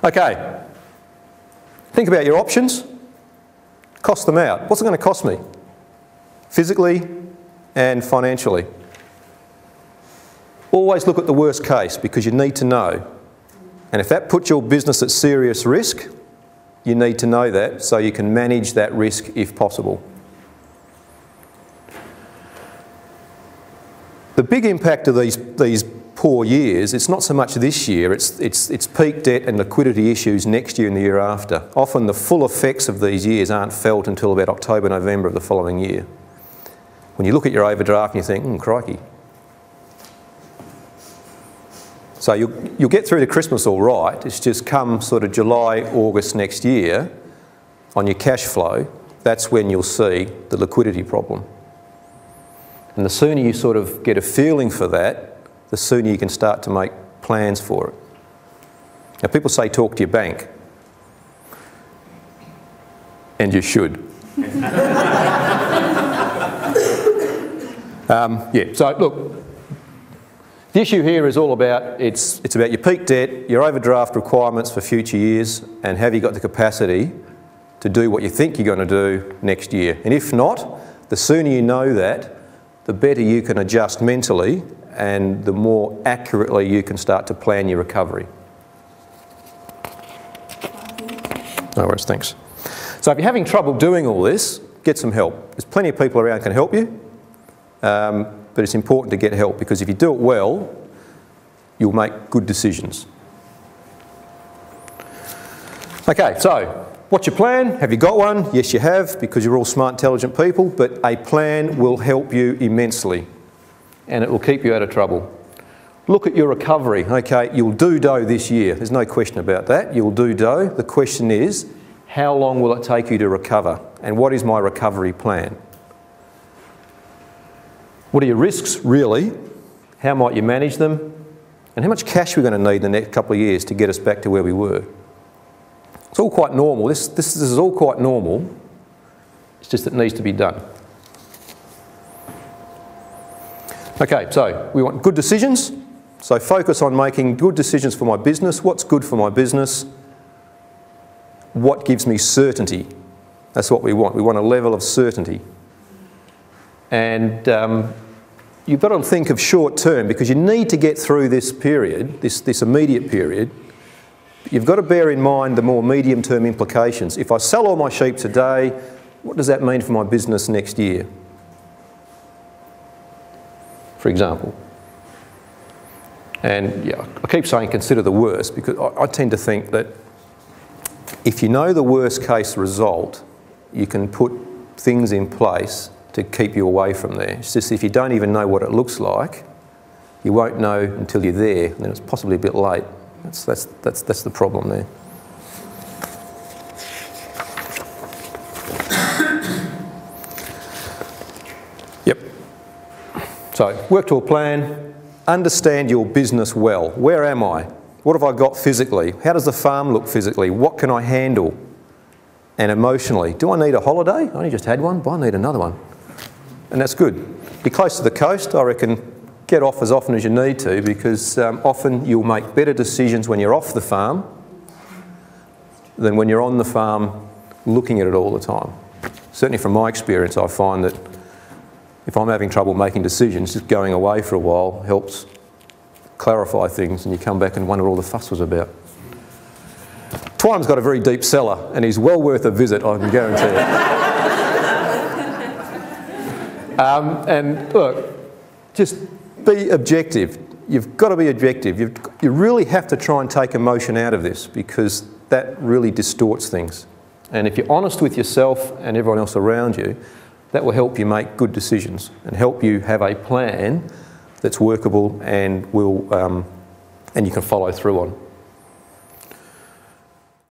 Okay, think about your options, cost them out. What's it going to cost me? Physically and financially. Always look at the worst case because you need to know. And if that puts your business at serious risk, you need to know that so you can manage that risk if possible. The big impact of these poor years, it's not so much this year, it's peak debt and liquidity issues next year and the year after. Often the full effects of these years aren't felt until about October, November of the following year. When you look at your overdraft and you think, crikey. So you'll get through to Christmas all right, it's just come sort of July, August next year, on your cash flow, that's when you'll see the liquidity problem. And the sooner you sort of get a feeling for that, the sooner you can start to make plans for it. Now people say talk to your bank, and you should. Yeah, so look, the issue here is all about, it's about your peak debt, your overdraft requirements for future years, and have you got the capacity to do what you think you're going to do next year. And if not, the sooner you know that, the better you can adjust mentally and the more accurately you can start to plan your recovery. No worries, thanks. So if you're having trouble doing all this, get some help. There's plenty of people around who can help you. But it's important to get help because if you do it well, you'll make good decisions. Okay, so what's your plan? Have you got one? Yes, you have, because you're all smart, intelligent people, but a plan will help you immensely and it will keep you out of trouble. Look at your recovery. Okay, you'll do dough this year. There's no question about that. You'll do dough. The question is, how long will it take you to recover? And what is my recovery plan? What are your risks, really? How might you manage them? And how much cash we're going to need in the next couple of years to get us back to where we were? It's all quite normal. This is all quite normal. It's just that it needs to be done. Okay, so we want good decisions. So focus on making good decisions for my business. What's good for my business? What gives me certainty? That's what we want. We want a level of certainty. And you've got to think of short term because you need to get through this period, this immediate period. You've got to bear in mind the more medium term implications. If I sell all my sheep today, what does that mean for my business next year? For example. And yeah, I keep saying consider the worst because I tend to think that if you know the worst case result, you can put things in place to keep you away from there. It's just if you don't even know what it looks like, you won't know until you're there, and then it's possibly a bit late. That's the problem there. Yep. So work to a plan, understand your business well. Where am I? What have I got physically? How does the farm look physically? What can I handle? And emotionally, do I need a holiday? I only just had one, but I need another one. And that's good. You're close to the coast, I reckon get off as often as you need to because often you'll make better decisions when you're off the farm than when you're on the farm looking at it all the time. Certainly from my experience I find that if I'm having trouble making decisions, just going away for a while helps clarify things and you come back and wonder what all the fuss was about. Twyme's got a very deep cellar and he's well worth a visit, I can guarantee it. And look, just be objective. You've got to be objective. You really have to try and take emotion out of this because that really distorts things. And if you're honest with yourself and everyone else around you, that will help you make good decisions and help you have a plan that's workable and will and you can follow through on.